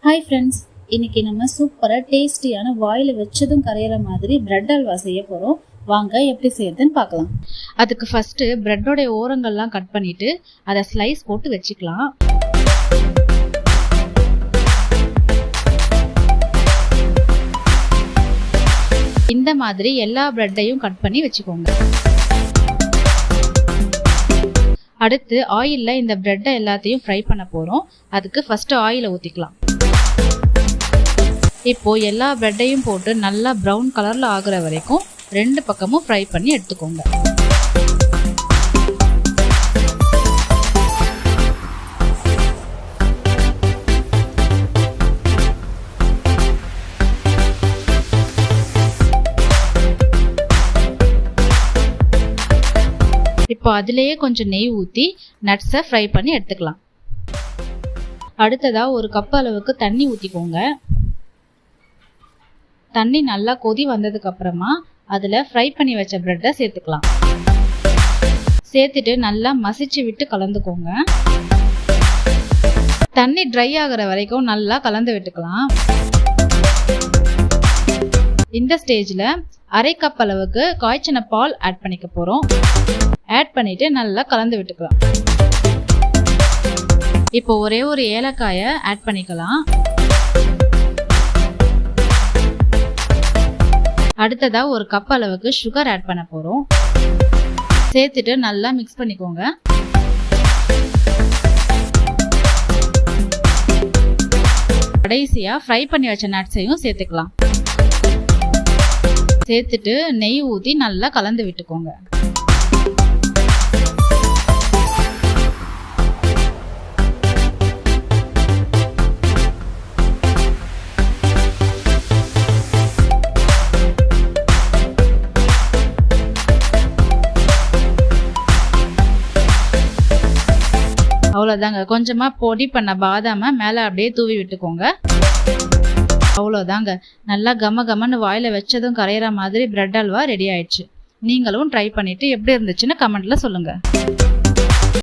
Hi friends, இன்னைக்கு நம்ம சூப்பராக டேஸ்டியான வாயில் வச்சதும் கரையிற மாதிரி பிரெட் அல்வா செய்ய போகிறோம். வாங்க எப்படி செய்யறதுன்னு பார்க்கலாம். அதுக்கு ஃபர்ஸ்ட் பிரெட்டோடைய ஓரங்கள்லாம் கட் பண்ணிட்டு அதை ஸ்லைஸ் போட்டு வச்சுக்கலாம். இந்த மாதிரி எல்லா பிரெட்டையும் கட் பண்ணி வச்சுக்கோங்க. அடுத்து ஆயிலில் இந்த பிரெட்டை எல்லாத்தையும் ஃப்ரை பண்ண போகிறோம். அதுக்கு ஃபர்ஸ்ட் ஆயிலை ஊற்றிக்கலாம். இப்போ எல்லா பிரெட்டையும் போட்டு நல்லா ப்ரௌன் கலரில் ஆகுற வரைக்கும் ரெண்டு பக்கமும் ஃப்ரை பண்ணி எடுத்துக்கோங்க. இப்போ அதிலேயே கொஞ்சம் நெய் ஊற்றி நட்ஸை ஃப்ரை பண்ணி எடுத்துக்கலாம். அடுத்ததாக ஒரு கப் அளவுக்கு தண்ணி ஊற்றிக்கோங்க. தண்ணி நல்லா கொதி வந்ததுக்கு அப்புறமா அதில் ஃப்ரை பண்ணி வச்ச பிரெட்டை சேர்த்துக்கலாம். சேர்த்துட்டு நல்லா மசிச்சு விட்டு கலந்துக்கோங்க. தண்ணி ட்ரை ஆகிற வரைக்கும் நல்லா கலந்து விட்டுக்கலாம். இந்த ஸ்டேஜில் அரை கப் அளவுக்கு காய்ச்சின பால் ஆட் பண்ணிக்க போகிறோம். ஆட் பண்ணிட்டு நல்லா கலந்து விட்டுக்கலாம். இப்போ ஒரே ஒரு ஏலக்காயை ஆட் பண்ணிக்கலாம். அடுத்ததா ஒரு கப் அளவுக்கு சுகர் ஆட் பண்ண போறோம். சேர்த்துட்டு நல்லா மிக்ஸ் பண்ணிக்கோங்க. கடைசியா ஃப்ரை பண்ணி வச்ச நட்ஸையும் சேர்த்துக்கலாம். சேர்த்துட்டு நெய் ஊற்றி நல்லா கலந்து விட்டுக்கோங்க. அவ்வளோதாங்க. கொஞ்சமாக பொடி பண்ண பாதாமை மேலே அப்படியே தூவி விட்டுக்கோங்க. அவ்வளோதாங்க. நல்லா கமன்னு வாயில் வச்சதும் கரையிற மாதிரி பிரெட் அல்வா ரெடி ஆயிடுச்சு. நீங்களும் ட்ரை பண்ணிட்டு எப்படி இருந்துச்சுன்னு கமெண்ட்ல சொல்லுங்க.